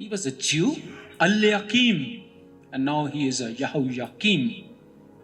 He was a Jew, Al-Yakim, and now he is a Yahoyakim.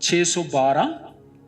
612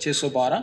612,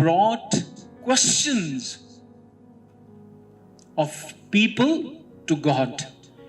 brought questions of people to God।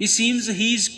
He seems he is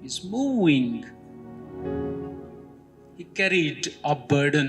He is moving, he carried a burden,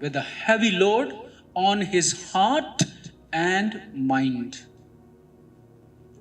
with a heavy load on his heart and mind।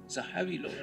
It's a heavy load।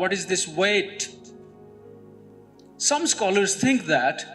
What is this weight? Some scholars think that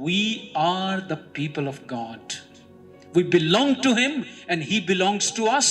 we are the people of God, we belong to him and he belongs to us।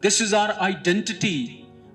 this is our identity।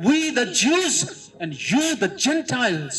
we the Jews and you the Gentiles।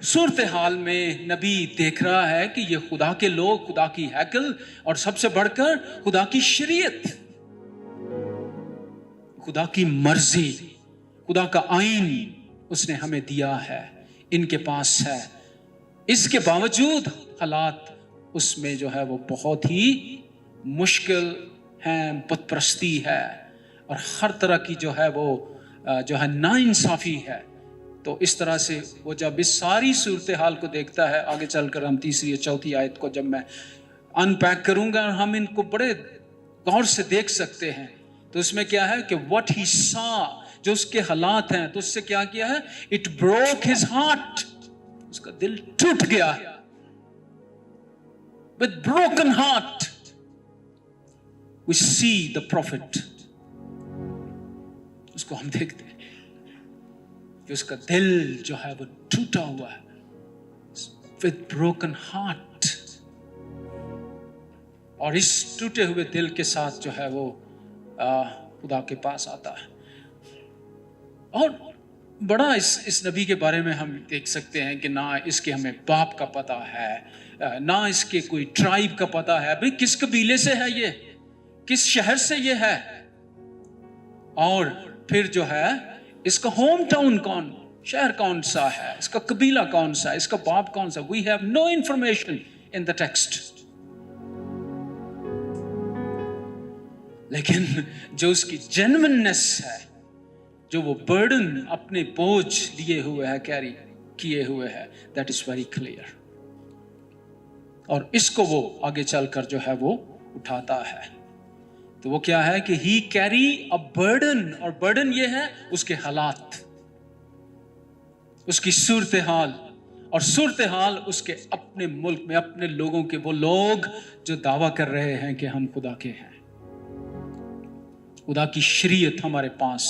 صورت حال میں نبی دیکھ رہا ہے کہ یہ خدا کے لوگ، خدا کی ہیکل، اور سب سے بڑھ کر خدا کی شریعت، خدا کی مرضی، خدا کا آئین اس نے ہمیں دیا ہے، ان کے پاس ہے. اس کے باوجود حالات اس میں جو ہے وہ بہت ہی مشکل ہیں، بت پرستی ہے، اور ہر طرح کی جو ہے وہ جو ہے ناانصافی ہے. تو اس طرح سے وہ جب اس ساری صورتحال کو دیکھتا ہے، آگے چل کر ہم تیسری اور چوتھی آیت کو جب میں ان پیک کروں گا اور ہم ان کو بڑے غور سے دیکھ سکتے ہیں، تو اس میں کیا ہے کہ what he saw، جو اس کے حالات ہیں، تو اس سے کیا کیا ہے، it broke his heart، اس کا دل ٹوٹ گیا. with broken heart we see the prophet، اس کو ہم دیکھتے ہیں کہ اس کا دل جو ہے وہ ٹوٹا ہوا ہے. with broken heart، اور اس ٹوٹے ہوئے دل کے ساتھ جو ہے وہ خدا کے پاس آتا ہے. اور بڑا اس نبی کے بارے میں ہم دیکھ سکتے ہیں کہ نہ اس کے ہمیں باپ کا پتہ ہے، نہ اس کے کوئی ٹرائب کا پتہ ہے، بھئی کس قبیلے سے ہے، یہ کس شہر سے یہ ہے، اور پھر جو ہے اس کا ہوم ٹاؤن کون، شہر کون سا ہے، اس کا قبیلہ کون سا ہے، اس کا باپ کون سا. we have no information in the text. لیکن جو اس کی جینوننس ہے، جو وہ برڈن اپنے بوجھ لیے ہوئے ہے، کیری کیے ہوئے ہے، that is very clear. اور اس کو وہ آگے چل کر جو ہے وہ اٹھاتا ہے. تو وہ کیا ہے کہ he carry a burden، اور برڈن یہ ہے اس کے حالات، اس کی صورتحال، اور صورتحال اس کے اپنے ملک میں، اپنے لوگوں کے، وہ لوگ جو دعویٰ کر رہے ہیں کہ ہم خدا کے ہیں، خدا کی شریعت ہمارے پاس.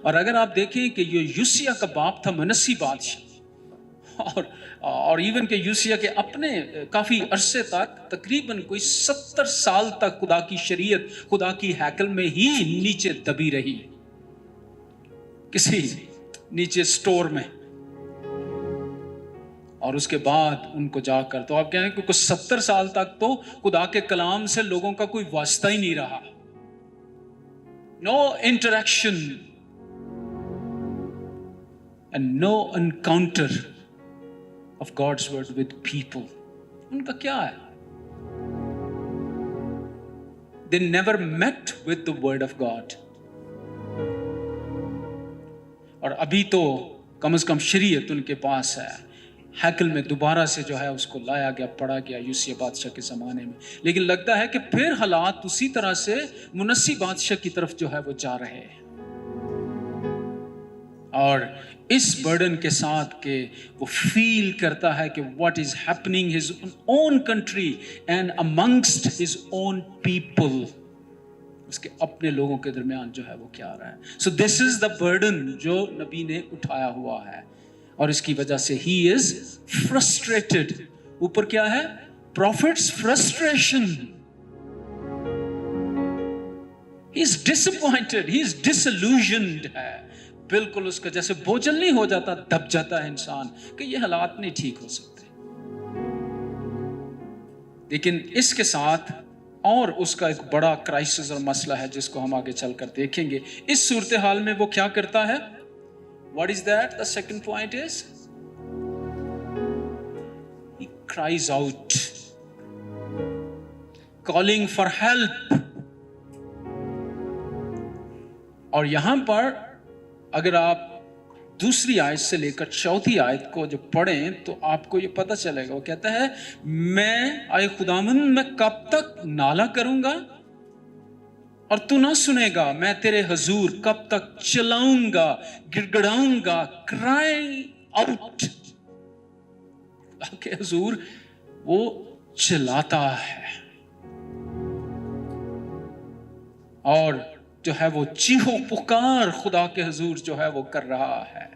اور اگر آپ دیکھیں کہ یہ یوسیہ کا باپ تھا منسی بادشاہ، اور ایون کہ یوسیہ کے اپنے کافی عرصے تک، تقریباً کوئی 70 سال تک خدا کی شریعت خدا کی ہیکل میں ہی نیچے دبی رہی، کسی نیچے سٹور میں. اور اس کے بعد ان کو جا کر، تو آپ کہیں کہ کچھ 70 سال تک تو خدا کے کلام سے لوگوں کا کوئی واسطہ ہی نہیں رہا، no interaction and no encounter of God's word with people. ان کا کیا ہے؟ They never met with the word of God. اور ابھی تو کم از کم شریعت ان کے پاس ہے، ہیکل میں دوبارہ سے جو ہے اس کو لایا گیا، پڑھا گیا یوسیہ بادشاہ کے زمانے میں. لیکن لگتا ہے کہ پھر حالات اسی طرح سے منسی بادشاہ کی طرف جو ہے وہ جا رہے ہیں، اور اس برڈن کے ساتھ کہ وہ فیل کرتا ہے کہ what is happening his own country and amongst his own people، اس کے اپنے لوگوں کے درمیان جو ہے وہ کیا آ رہا ہے. So this is the burden جو نبی نے اٹھایا ہوا ہے، اور اس کی وجہ سے he is frustrated. اوپر کیا ہے؟ Prophet's frustration. He is disappointed, he is disillusioned ہے. بالکل اس کا جیسے بوجھل نہیں ہو جاتا، دب جاتا ہے انسان کہ یہ حالات نہیں ٹھیک ہو سکتے. لیکن اس کے ساتھ اور اس کا ایک بڑا کرائسس اور مسئلہ ہے جس کو ہم آگے چل کر دیکھیں گے. اس صورتحال میں وہ کیا کرتا ہے؟ What is that? The second point is he cries out, calling for help. اور یہاں پر اگر آپ دوسری آیت سے لے کر چوتھی آیت کو جب پڑھیں تو آپ کو یہ پتہ چلے گا. وہ کہتا ہے میں اے خداوند میں کب تک نالہ کروں گا اور تو نہ سنے گا، میں تیرے حضور کب تک چلاؤں گا، گڑ گڑاؤں گا. کرائی آؤٹ، اللہ کے حضور وہ چلاتا ہے، اور جو ہے وہ چیخو پکار خدا کے حضور جو ہے وہ کر رہا ہے.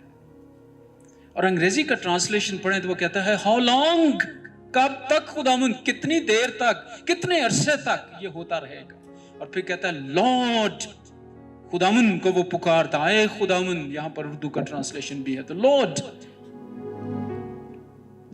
اور انگریزی کا ٹرانسلیشن پڑھیں تو وہ کہتا ہے ہاؤ لانگ، کب تک خداوند، کتنی دیر تک، کتنے عرصے تک یہ ہوتا رہے گا. اور پھر کہتا ہے لارڈ، خداوند کو وہ پکارتا، اے خداوند. یہاں پر اردو کا ٹرانسلیشن بھی ہے تو lord,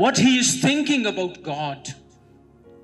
What he is thinking about God,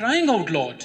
crying out Lord,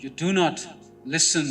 You do not listen।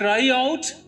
cry out,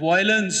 Violence,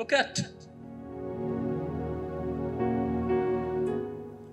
Look at,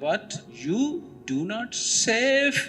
But you do not save,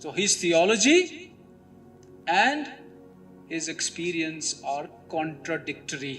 So his theology and his experience are contradictory.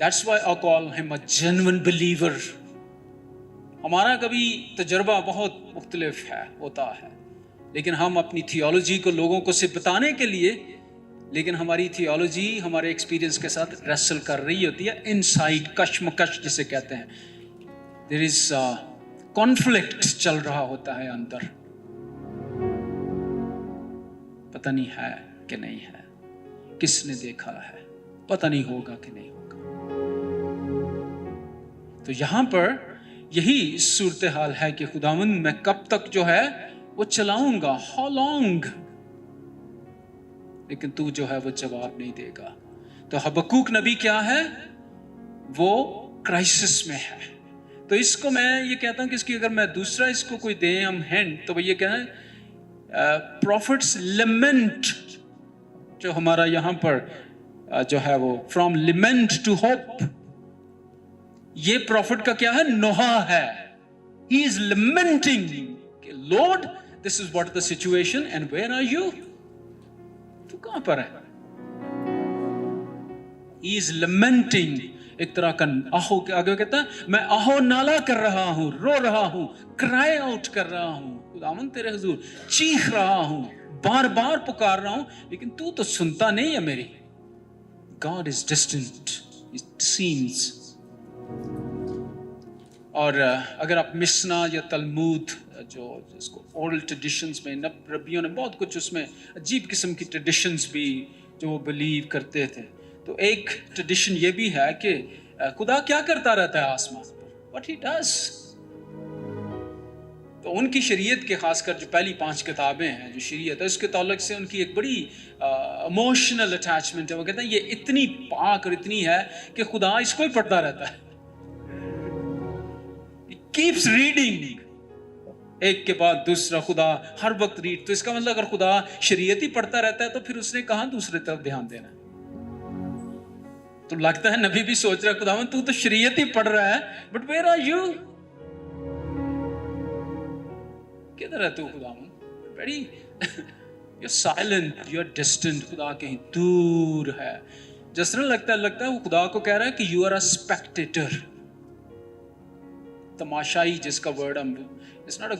That's why I call him a genuine believer. ہمارا کبھی تجربہ بہت مختلف ہوتا ہے، لیکن ہم اپنی تھیولوجی کو لوگوں کو صرف بتانے کے لیے، لیکن ہماری تھیولوجی ہمارے ایکسپیرینس کے ساتھ ریسل کر رہی ہوتی ہے، انسائڈ کشمکش جسے کہتے ہیں. دیر از کانفلکٹ چل رہا ہوتا ہے اندر، پتہ نہیں ہے کہ نہیں ہے، کس نے دیکھا ہے، پتہ نہیں ہوگا کہ نہیں ہوگا. تو یہاں پر یہی صورتحال ہے کہ خداوند میں کب تک جو ہے وہ چلاؤں گا، ہاؤ لانگ، لیکن تو جو ہے وہ جواب نہیں دے گا. تو حبقوق نبی کیا ہے؟ وہ کرائسس میں ہے. تو اس کو میں یہ کہتا ہوں کہ اس کی اگر میں دوسرا اس کو کوئی دیں ہم ہینڈ، تو وہ یہ کہنا ہے پروفٹس لیمنٹ، جو ہمارا یہاں پر جو ہے وہ فرام لیمنٹ ٹو ہوپ، یہ پروفٹ کا کیا ہے؟ نوحہ ہے. He is lamenting, Lord, this is what the situation and where are you? تو کہاں پر ہے؟ He is lamenting، ایک طرح کا آہو کے آگے کہتا ہے میں آہو نالا کر رہا ہوں، رو رہا ہوں، کرائے آؤٹ کر رہا ہوں، خداوند تیرے حضور چیخ رہا ہوں، بار بار پکار رہا ہوں، لیکن تو سنتا نہیں ہے میری. God is distant, it seems. اور اگر آپ مسنا یا تلمود، جو جس کو اورل ٹریڈیشنز میں ربیوں نے بہت کچھ اس میں عجیب قسم کی ٹریڈیشنز بھی جو وہ بلیو کرتے تھے، تو ایک ٹریڈیشن یہ بھی ہے کہ خدا کیا کرتا رہتا ہے آسمان پر، what he does. تو ان کی شریعت کے خاص کر جو پہلی 5 کتابیں ہیں جو شریعت ہے، اس کے تعلق سے ان کی ایک بڑی ایموشنل اٹیچمنٹ ہے. وہ کہتے ہیں یہ اتنی پاک اور اتنی ہے کہ خدا اس کو ہی پڑھتا رہتا ہے، keeps reading، ایک کے بعد دوسرا خدا ہر وقت ریڈ. تو اس کا مطلب اگر خدا شریعت ہی پڑھتا رہتا ہے تو پھر اس نے کہاں دوسرے طرف دھیان دینا ہے؟ تو لگتا ہے نبی بھی سوچ رہا ہے خداوند تو شریعت ہی پڑھ رہا ہے، بٹ ویئر آر یو؟ کدھر ہے تو خداوند؟ Very you are silent, you are distant, خدا کہیں دور ہے. جس طرح لگتا ہے وہ خدا کو کہہ رہا ہے کہ یو آر اے اسپیکٹیٹر، تماشائی، جس کا ورڈ ہم it's not a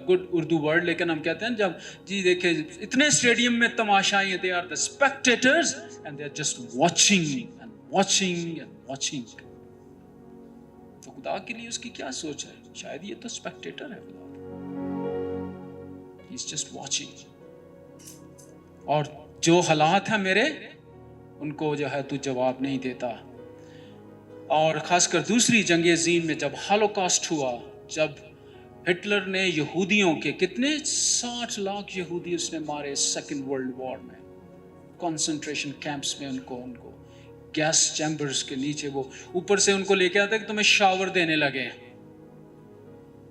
good Urdu word, لیکن ہم کہتے ہیں جب جی دیکھیں اتنے اسٹیڈیم میں تماشائی ہیں، they are the spectators and they are just watching and watching and watching. تو خدا کے لیے اس کی کیا سوچ ہے؟ شاید یہ تو اسپیکٹیٹر ہے، خدا ہی از جسٹ واچنگ. اور جو حالات ہیں میرے، ان کو جو ہے تو جواب نہیں دیتا. اور خاص کر دوسری جنگ عظیم میں جب ہالوکاسٹ ہوا، جب ہٹلر نے یہودیوں کے کتنے 60 لاکھ یہودی اس نے مارے سیکنڈ ورلڈ وار میں، کنسنٹریشن کیمپس میں، ان کو گیس چیمبرز کے نیچے وہ اوپر سے ان کو لے کے آتا ہے کہ تمہیں شاور دینے لگے.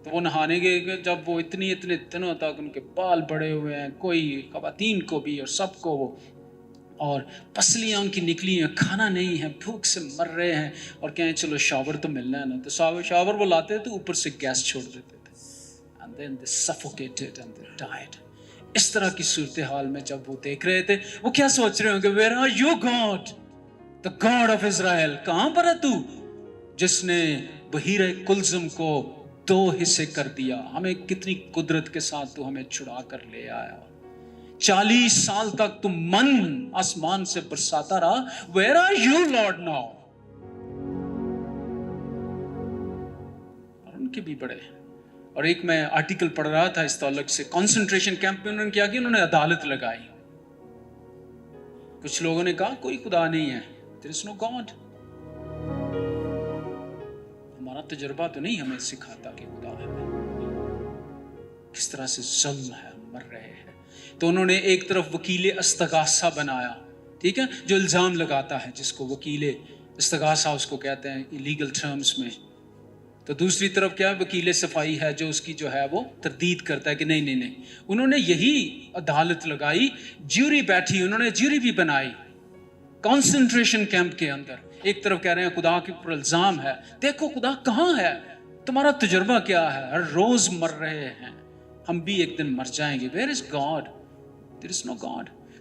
تو وہ نہانے گئے، جب وہ اتنے دنوں تک ان کے بال بڑے ہوئے ہیں، کوئی خواتین کو بھی اور سب کو، وہ اور پسلیاں ان کی نکلی ہیں، کھانا نہیں ہے، بھوک سے مر رہے ہیں، اور کہیں چلو شاور تو ملنا ہے نا. تو شاور وہ لاتے تو اوپر سے گیس چھوڑ دیتے تھے، and then they suffocated and they died. اس طرح کی صورتحال میں جب وہ دیکھ رہے تھے، وہ کیا سوچ رہے ہوں گے؟ Where are you God, the God of Israel؟ کہاں پر ہے تو جس نے بحیرہ کلزم کو 2 حصے کر دیا؟ ہمیں کتنی قدرت کے ساتھ تو ہمیں چھڑا کر لے آیا. 40 سال تک تم من آسمان سے برساتا رہا. Where are you Lord now؟ اور ان کے بھی بڑے. اور ایک میں آرٹیکل پڑھ رہا تھا اس تعلق سے، کنسنٹریشن کیمپ میں انہوں نے کیا کیا؟ انہوں نے عدالت لگائی. کچھ لوگوں نے کہا کوئی خدا نہیں ہے، there is no God. ہمارا تجربہ تو نہیں ہمیں سکھاتا کہ خدا ہے. کس طرح سے ظلم ہے، مر رہے ہیں. تو انہوں نے ایک طرف وکیل استغاثہ بنایا، ٹھیک ہے، جو الزام لگاتا ہے، جس کو وکیل استغاثہ اس کو کہتے ہیں لیگل ٹرمز میں. تو دوسری طرف کیا ہے؟ وکیل صفائی ہے، جو اس کی جو ہے وہ تردید کرتا ہے کہ نہیں. انہوں نے یہی عدالت لگائی، جیوری بیٹھی، انہوں نے جیوری بھی بنائی کنسنٹریشن کیمپ کے اندر. ایک طرف کہہ رہے ہیں خدا کے اوپر الزام ہے، دیکھو خدا کہاں ہے، تمہارا تجربہ کیا ہے، ہر روز مر رہے ہیں، ہم بھی ایک دن مر جائیں گے. Where is God? There is no God.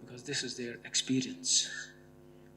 Because this is their experience.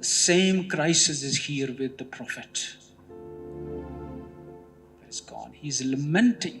The same crisis is here with the prophet. He's gone. He's lamenting.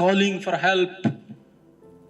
calling for help,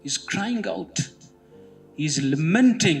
He's crying out, he's lamenting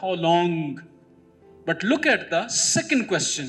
how long। But look at the second question,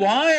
why।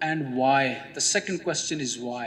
and why. The second question is why.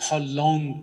how long,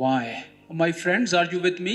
why. My friends, are you with me?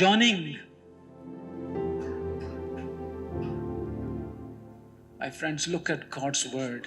yawning. My friends, look at God's word.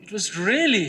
it was really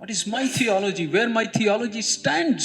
What is my theology? Where my theology stands?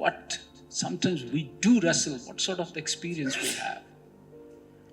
what sometimes we do wrestle, what sort of experience we have.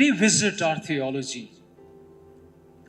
revisit our theology,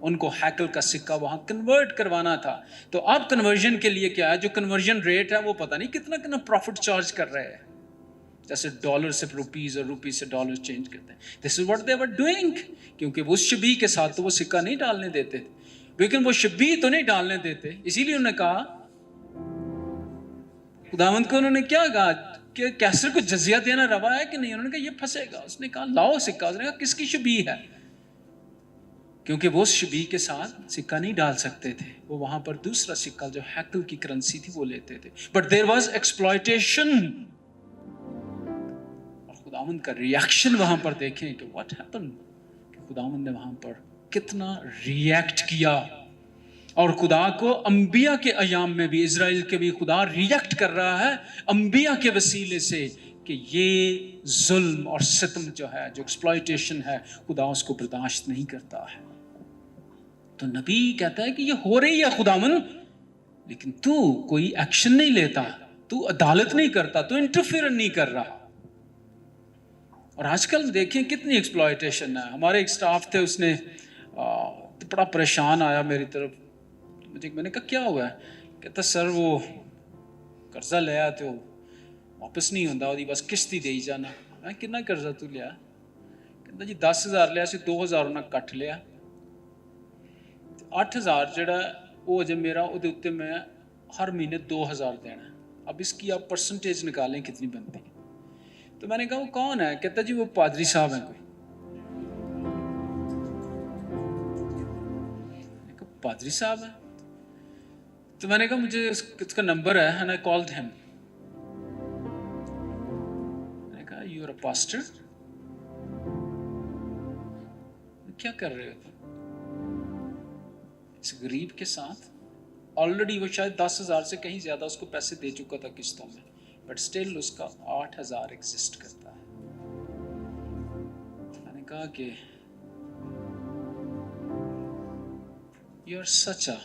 ان کو ہیکل کا سکہ وہاں convert کروانا تھا. تو اب conversion کے لیے کیا ہے, جو کنورژن ریٹ ہے وہ پتہ نہیں کتنا کتنا پروفٹ چارج کر رہے ہیں, جیسے ڈالر سے روپیز اور روپیز سے ڈالر چینج کرتے ہیں. دس is what they were doing, کیونکہ وہ شبیہ کے ساتھ تو وہ سکہ نہیں ڈالنے دیتے تھے, لیکن وہ شبیہ تو نہیں ڈالنے دیتے, اسی لیے انہوں نے کہا, خداوند کو انہوں نے کیا کہا کہ کیسر کو جزیہ دینا روا ہے کہ نہیں, انہوں نے کہا یہ پھنسے گا. اس نے کہا لاؤ سکہ, اس نے کہا کس کی شبیہ ہے, کیونکہ وہ شبیہ کے ساتھ سکہ نہیں ڈال سکتے تھے, وہ وہاں پر دوسرا سکہ جو ہیکل کی کرنسی تھی وہ لیتے تھے. بٹ دیر واز ایکسپلائٹیشن, اور خداوند کا ریاکشن وہاں پر دیکھیں کہ واٹ ہیپن, کہ خداوند نے وہاں پر کتنا ریئیکٹ کیا. اور خدا کو انبیاء کے ایام میں بھی, اسرائیل کے بھی خدا ریئیکٹ کر رہا ہے انبیاء کے وسیلے سے, کہ یہ ظلم اور ستم جو ہے, جو ایکسپلائٹیشن ہے, خدا اس کو برداشت نہیں کرتا ہے. تو نبی کہتا ہے کہ یہ ہو رہی ہے خداوند, لیکن تو کوئی ایکشن نہیں لیتا, تو عدالت نہیں کرتا, تو انٹرفیئر نہیں کر رہا. اور آج کل دیکھیں کتنی ایکسپلائٹیشن ہے. ہمارے ایک سٹاف تھے, اس نے بڑا پریشان آیا میری طرف, میں نے کہا کیا ہوا ہے, کہتا سر وہ قرضہ لیا تو واپس نہیں ہوتا, وہ بس قسط ہی دے جانا. میں کتنا قرضہ تو لیا, کہتا جی 10,000 لیا سی, 2,000 انہیں کٹ لیا, 8,000 جڑا وہ جب میرا وہ اتنے میں ہر مہینے 2,000 دینا ہے. اب اس کی آپ پرسنٹیج نکالیں کتنی بنتی ہے. تو میں نے کہا وہ کون ہے, کہتا جی وہ پادری صاحب ہیں کوئی. میں نے کہا پادری صاحب ہیں, تو میں نے کہا مجھے اس کا نمبر ہے, and I called him. میں نے کہا you are a pastor, کیا کر رہے ہو اس غریب کے ساتھ. آلریڈی وہ شاید 10,000 سے کہیں زیادہ اس کو پیسے دے چکا تھا قسطوں میں, بٹ اسٹل اس کا 8,000 ایگزسٹ کرتا ہے. میں نے کہا کہ you are such a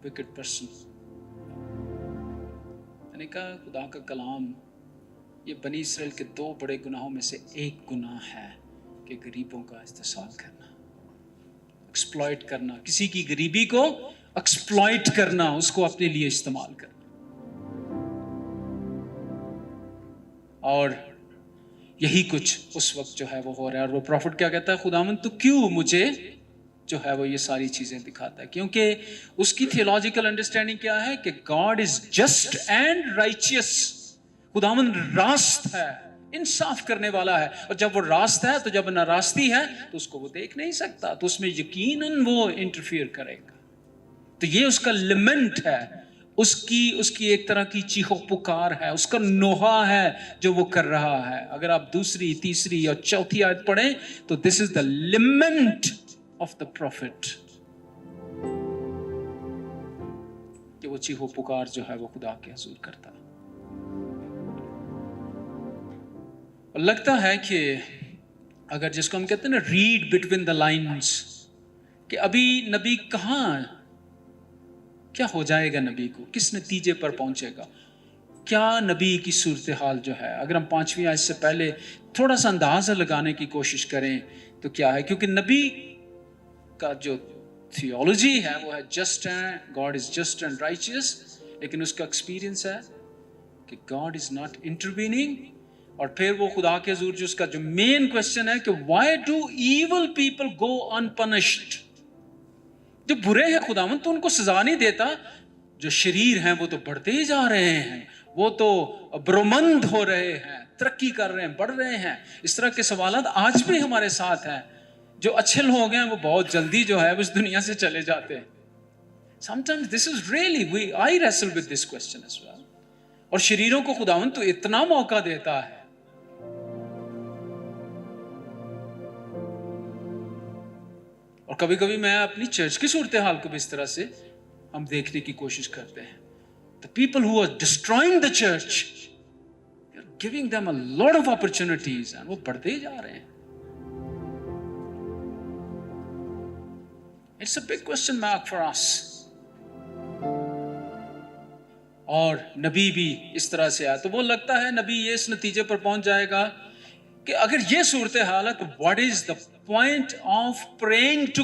wicked person. میں نے کہا خدا کا کلام, یہ بنی اسرائیل کے 2 بڑے گناہوں میں سے ایک گناہ ہے کہ غریبوں کا استحصال کرنا, ایکسپلائٹ کرنا, کسی کی غریبی کو ایکسپلائٹ کرنا, اس کو اپنے لیے استعمال کرنا. اور یہی کچھ اس وقت جو ہے وہ ہو رہا ہے. اور وہ پروفٹ کیا کہتا ہے, خداوند تو کیوں مجھے جو ہے وہ یہ ساری چیزیں دکھاتا ہے, کیونکہ اس کی تھیولوجیکل انڈرسٹینڈنگ کیا ہے کہ گاڈ از جسٹ اینڈ رائچیس, خداوند راست ہے, انصاف کرنے والا ہے. اور جب وہ راست ہے, تو جب ناراستی ہے تو اس کو وہ دیکھ نہیں سکتا, تو اس میں یقیناً وہ انٹرفیئر کرے گا. تو یہ اس کا لیمنٹ ہے, اس کی ایک طرح کی چیخو پکار ہے, اس کا نوحہ ہے جو وہ کر رہا ہے. اگر آپ دوسری, تیسری اور چوتھی آیت پڑھیں تو دس از دا لیمنٹ آف دا پروفٹ, کہ وہ چیخو پکار جو ہے وہ خدا کے حضور کرتا ہے. اور لگتا ہے کہ اگر جس کو ہم کہتے ہیں نا ریڈ بٹوین دا لائنز, کہ ابھی نبی کہاں, کیا ہو جائے گا نبی کو, کس نتیجے پر پہنچے گا, کیا نبی کی صورتحال جو ہے. اگر ہم 5ویں آیت سے پہلے تھوڑا سا اندازہ لگانے کی کوشش کریں تو کیا ہے, کیونکہ نبی کا جو تھیولوجی ہے وہ ہے just and God is just and righteous, لیکن اس کا ایکسپیرینس ہے کہ گاڈ از ناٹ انٹرویننگ. اور پھر وہ خدا کے حضور جو اس کا جو مین کوشچن ہے کہ why do evil people go unpunished, جو برے ہیں خداوند تو ان کو سزا نہیں دیتا, جو شریر ہیں وہ تو بڑھتے ہی جا رہے ہیں, وہ تو برومند ہو رہے ہیں, ترقی کر رہے ہیں, بڑھ رہے ہیں. اس طرح کے سوالات آج بھی ہمارے ساتھ ہیں. جو اچھے لوگ ہیں وہ بہت جلدی جو ہے اس دنیا سے چلے جاتے ہیں. Sometimes this is really, I wrestle with this question as well. اور شریروں کو خداوند تو اتنا موقع دیتا ہے. اور کبھی کبھی میں اپنی چرچ کی صورتحال کو بھی اس طرح سے ہم دیکھنے کی کوشش کرتے ہیں. The people who are destroying the church, you're giving them a lot of opportunities, and وہ بڑھتے ہی جا رہے ہیں. It's a big question mark for us. اور نبی بھی اس طرح سے آیا, تو وہ لگتا ہے نبی یہ اس نتیجے پر پہنچ جائے گا کہ اگر یہ صورتحال ہے تو what is the point of praying to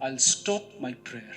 I'll stop my prayer.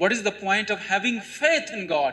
what is the point of having faith in God?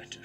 better?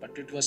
But it was,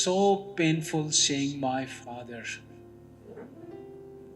so painful seeing my father.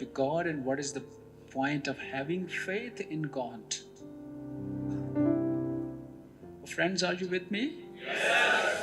to God and what is the point of having faith in God? Friends, are you with me? Yes.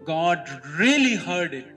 God really heard it.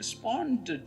responded.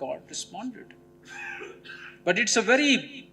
God responded. But it's a very,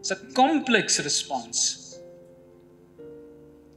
It's a complex response.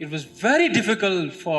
It was very difficult for,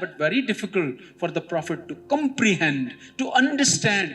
but very difficult for the prophet to comprehend, to understand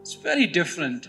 It's very different.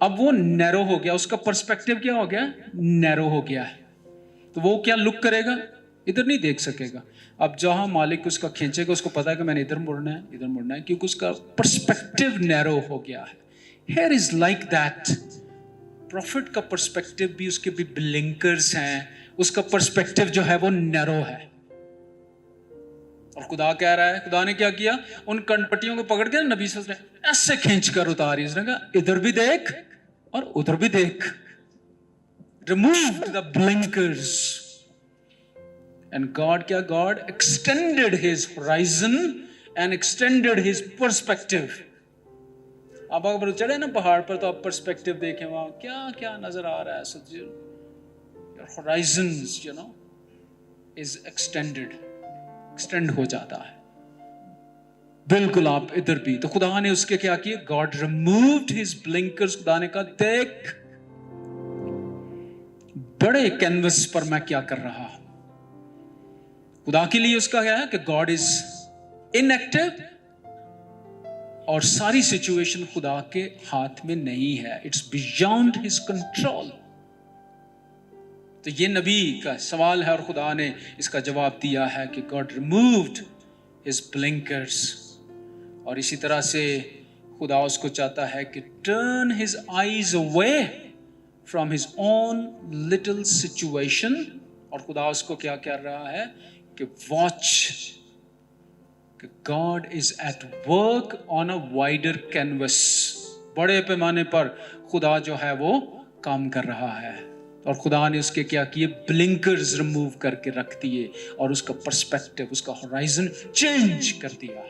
اب وہ نیرو ہو گیا, اس کا perspective کیا ہو گیا, نیرو ہو گیا ہے. تو وہ کیا لک کرے گا, ادھر نہیں دیکھ سکے گا. اب جہاں مالک اس کا کھینچے گا اس کو پتا ہے کہ میں نے ادھر مڑنا ہے, ادھر مڑنا ہے, کیونکہ اس کا پرسپیکٹیو نیرو ہو گیا ہے. Here is like that. Profit کا پرسپیکٹیو بھی, اس کے بھی بلنکرز ہیں, اس کا پرسپیکٹیو جو ہے وہ نیرو ہے. اور خدا کہہ رہا ہے, خدا نے کیا کیا, ان کنپٹیوں کو پکڑ کے نبی صلی اللہ علیہ وسلم نے ایسے کھینچ کر اتاری. اس نے کہا ادھر بھی دیکھ اور ادھر بھی دیکھ. Removed the blinkers. And God کیا, God extended his horizon and extended his perspective. اب اگر چڑھے نا پہاڑ پر تو آپ پرسپیکٹیو دیکھیں وہاں کیا کیا نظر آ رہا ہے. سچ, your horizons, you know, is extended. Extend ہو جاتا ہے. بالکل آپ ادھر بھی. تو خدا نے اس کے کیا کیا, God removed his blinkers. خدا نے کہا دیکھ بڑے کینوس پر میں کیا کر رہا ہوں. خدا کے لیے اس کا کیا ہے کہ God is inactive, اور ساری سچویشن خدا کے ہاتھ میں نہیں ہے. It's beyond his control. تو یہ نبی کا سوال ہے اور خدا نے اس کا جواب دیا ہے کہ God removed his blinkers. اور اسی طرح سے خدا اس کو چاہتا ہے کہ turn his eyes away from his own little situation. اور خدا اس کو کیا کر رہا ہے کہ watch, کہ God is at work on a wider canvas. بڑے پیمانے پر خدا جو ہے وہ کام کر رہا ہے. اور خدا نے اس کے کیا کیے, بلنکرز ریموو کر کے رکھ دیے اور اس کا پرسپیکٹیو, اس کا ہورائزن چینج کر دیا.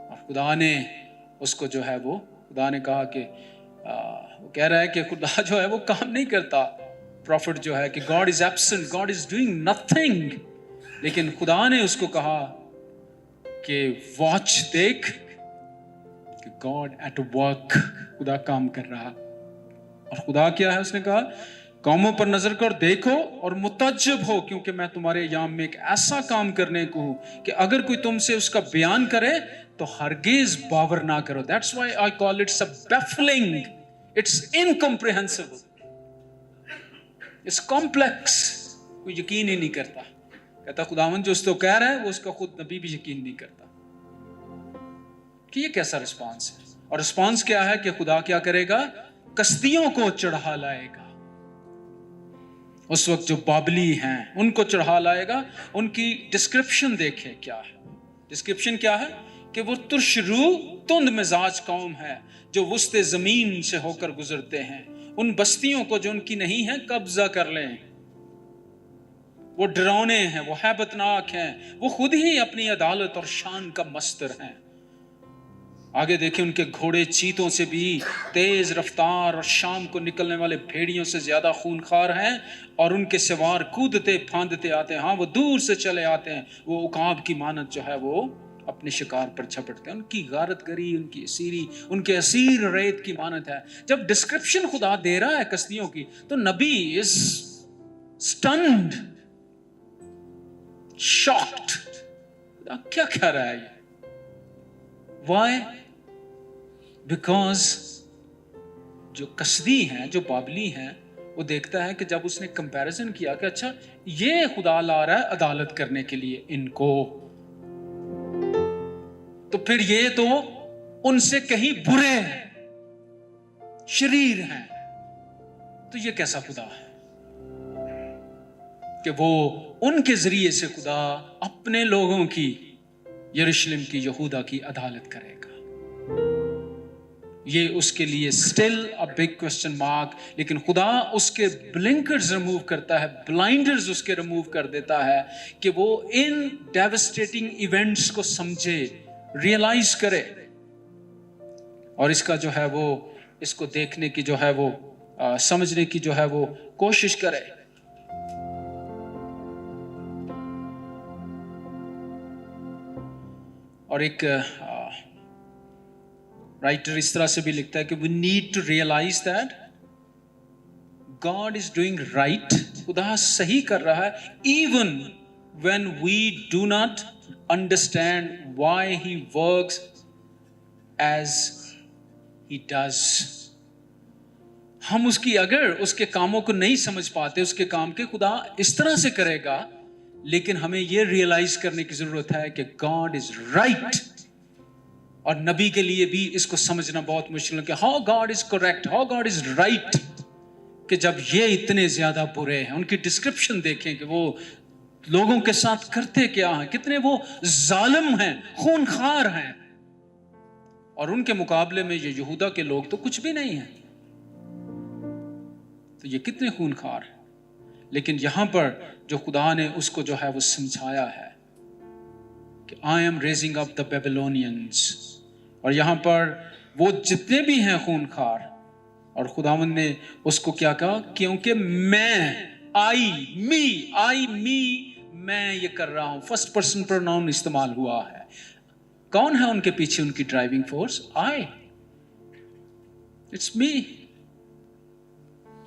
اور خدا نے اس کو جو ہے وہ, خدا نے کہا کہ وہ کہہ رہا ہے کہ خدا جو ہے وہ کام نہیں کرتا. پروفٹ جو ہے کہ God is absent, God is doing nothing. لیکن خدا نے اس کو کہا کہ واچ, دیکھ کہ God at work, خدا کام کر رہا. اور خدا کیا ہے, اس نے کہا قوموں پر نظر کر دیکھو اور متعجب ہو, کیونکہ میں تمہارے ایام میں ایک ایسا کام کرنے کو ہوں کہ اگر کوئی تم سے اس کا بیان کرے تو ہرگز باور نہ کرو. That's why I call it baffling. It's incomprehensible. It's complex. کوئی یقین ہی نہیں کرتا. کہتا خداوند جو اس کو کہہ رہا ہے وہ اس کا خود نبی بھی یقین نہیں کرتا کہ یہ کیسا رسپانس ہے. اور رسپانس کیا ہے کہ خدا کیا کرے گا, کشتیوں کو چڑھا لائے گا. اس وقت جو بابلی ہیں ان کو چڑھا لائے گا. ان کی ڈسکرپشن دیکھیں کیا ہے. ڈسکرپشن کیا ہے کہ وہ ترش روح تند مزاج قوم ہے جو وسط زمین سے ہو کر گزرتے ہیں. ان بستیوں کو جو ان کی نہیں ہے قبضہ کر لیں. وہ ڈراؤنے ہیں, وہ ہیبت ناک ہیں, وہ خود ہی اپنی عدالت اور شان کا مستر ہیں. آگے دیکھیں ان کے گھوڑے چیتوں سے بھی تیز رفتار اور شام کو نکلنے والے بھیڑیوں سے زیادہ خونخوار ہیں, اور ان کے سوار کودتے پھاندتے آتے ہیں. ہاں وہ دور سے چلے آتے ہیں, وہ عقاب کی مانند جو ہے وہ اپنے شکار پر جھپٹتے ہیں. ان کی غارت گری, ان کی اسیری, ان کے اسیر ریت کی مانند ہے. جب ڈسکرپشن خدا دے رہا ہے کشتیوں کی تو نبی از سٹنڈ, شاکڈ. کیا کہہ رہا ہے یہ؟ Why? Because جو کسدی ہیں, جو بابلی ہیں, وہ دیکھتا ہے کہ جب اس نے کمپیریزن کیا کہ اچھا یہ خدا لا رہا ہے عدالت کرنے کے لیے ان کو, تو پھر یہ تو ان سے کہیں برے ہیں, شریر ہیں, تو یہ کیسا خدا ہے کہ وہ ان کے ذریعے سے خدا اپنے لوگوں کی, یروشلم کی, یہودا کی عدالت کرے گا. یہ اس کے لیے still a big question mark. لیکن خدا اس کے بلنکرز ریموو کرتا ہے, بلائنڈرز اس کے ریموو کر دیتا ہے کہ وہ ان ڈیوسٹیٹنگ ایونٹس کو سمجھے, ریئلائز کرے, اور اس کا جو ہے وہ, اس کو دیکھنے کی جو ہے وہ, سمجھنے کی جو ہے وہ کوشش کرے. اور ایک رائٹر اس طرح سے بھی لکھتا ہے کہ we need to realize that God is doing right. خدا صحیح کر رہا ہے even when we do not understand why he works as He does. ہم اس کی اگر اس کے کاموں کو نہیں سمجھ پاتے، اس کے کام کے خدا اس طرح سے کرے گا، لیکن ہمیں یہ ریئلائز کرنے کی ضرورت ہے کہ God is right. اور نبی کے لیے بھی اس کو سمجھنا بہت مشکل ہے کہ how God is correct, how God is right. کہ جب یہ اتنے زیادہ برے ہیں، ان کی ڈسکرپشن دیکھیں کہ وہ لوگوں کے ساتھ کرتے کیا ہیں، کتنے وہ ظالم ہیں، خونخوار ہیں، اور ان کے مقابلے میں یہ یہودا کے لوگ تو کچھ بھی نہیں ہیں، تو یہ کتنے خونخوار ہیں۔ لیکن یہاں پر جو خدا نے اس کو جو ہے وہ سمجھایا ہے کہ I am raising up the Babylonians، اور یہاں پر وہ جتنے بھی ہیں خونخوار، اور خداوند نے اس کو کیا کہا، کیونکہ میں میں یہ کر رہا ہوں، فرسٹ پرسن پروناؤن استعمال ہوا ہے۔ کون ہے ان کے پیچھے ان کی ڈرائیونگ فورس؟ اٹس می،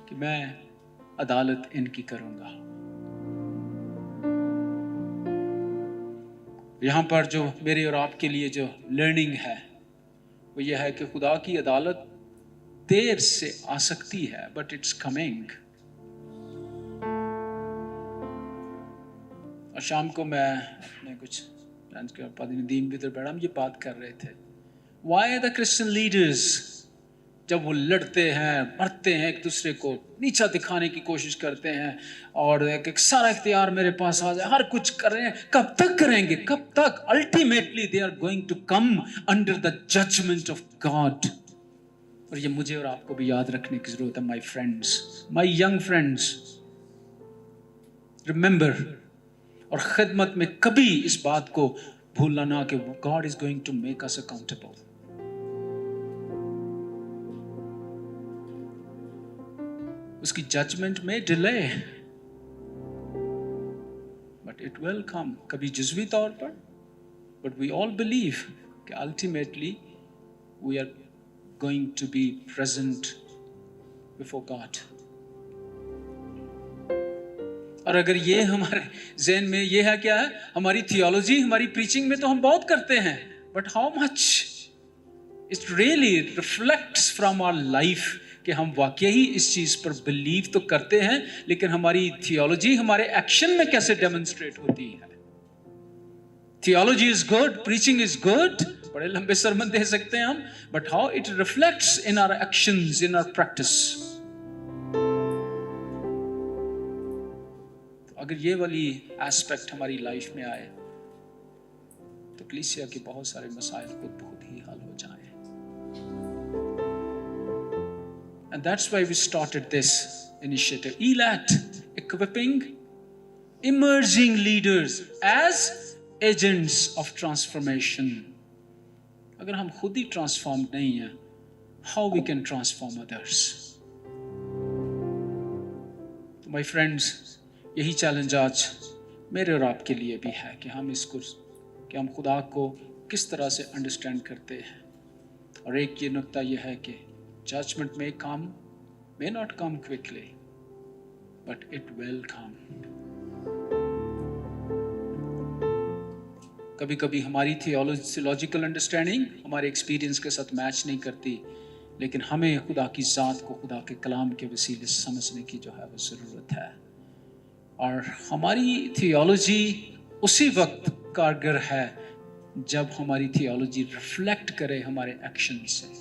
کہ میں عدالت ان کی کروں گا۔ یہاں پر جو میرے اور آپ کے لیے جو لرننگ ہے وہ یہ ہے کہ خدا کی عدالت دیر سے آ سکتی ہے، بٹ اٹس کمنگ۔ اور شام کو میں اپنے کچھ فرینڈس کے پادری ندیم بھی ادھر بیٹھا، ہم یہ بات کر رہے تھے، وائی دا کرسچن لیڈرز جب وہ لڑتے ہیں، مرتے ہیں، ایک دوسرے کو نیچا دکھانے کی کوشش کرتے ہیں، اور ایک سارا اختیار میرے پاس آ جائے، ہر کچھ کر رہے ہیں، کب تک کریں گے؟ کب تک؟ Ultimately they are going to come under the judgement of God. اور یہ مجھے اور آپ کو بھی یاد رکھنے کی ضرورت ہے، my friends, my young friends, remember, اور خدمت میں کبھی اس بات کو بھولنا نہ کہ God is going to make us accountable. اس کی ججمنٹ میں delay, but it will come, کبھی جزوی طور پر، بٹ وی آل بلیو کہ ultimately we are going to be present before God. اور اگر یہ ہمارے ذہن میں یہ ہے، کیا ہے ہماری تھیولوجی، ہماری پریچنگ میں تو ہم بہت کرتے ہیں، but how much it really reflects from our life, کہ ہم واقعی اس چیز پر بلیو تو کرتے ہیں، لیکن ہماری تھیولوجی ہمارے ایکشن میں کیسے ڈیمونسٹریٹ ہوتی ہے۔ Theology is good, preaching is good, بڑے لمبے سرمن دے سکتے ہیں ہم، but how it reflects in our actions, in our practice. اگر یہ والی ایسپیکٹ ہماری لائف میں آئے تو کلیسیا کے بہت سارے مسائل خود بخود ہی حل ہو جائیں۔ And that's why we started this initiative, ELAT, equipping emerging leaders as agents of transformation. اگر ہم خود ہی ٹرانسفارمڈ نہیں ہیں، how we can transform others؟ تو my friends، یہی چیلنج آج میرے اور آپ کے لیے بھی ہے کہ ہم اس کو، کہ ہم خدا کو کس طرح سے انڈرسٹینڈ کرتے ہیں۔ اور ایک یہ نقطہ یہ ہے کہ judgment may come, may not come quickly, but it will come. کبھی کبھی ہماری تھیولوجیکل انڈرسٹینڈنگ ہمارے ایکسپیرینس کے ساتھ میچ نہیں کرتی، لیکن ہمیں خدا کی ذات کو خدا کے کلام کے وسیلے سے سمجھنے کی جو ہے وہ ضرورت ہے، اور ہماری تھیولوجی اسی وقت کارگر ہے جب ہماری تھیولوجی ریفلیکٹ کرے ہمارے ایکشن سے۔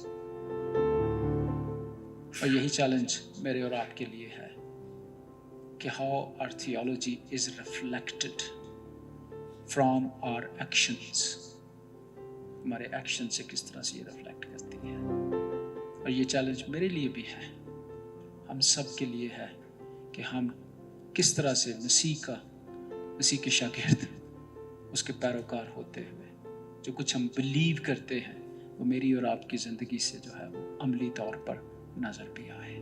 اور یہی چیلنج میرے اور آپ کے لیے ہے کہ how our theology is reflected from our actions, ہمارے ایکشن سے کس طرح سے یہ ریفلیکٹ کرتی ہے۔ اور یہ چیلنج میرے لیے بھی ہے، ہم سب کے لیے ہے کہ ہم کس طرح سے مسیح کے شاگرد، اس کے پیروکار ہوتے ہوئے جو کچھ ہم بلیو کرتے ہیں وہ میری اور آپ کی زندگی سے جو ہے وہ عملی طور پر نظر بھی آئے۔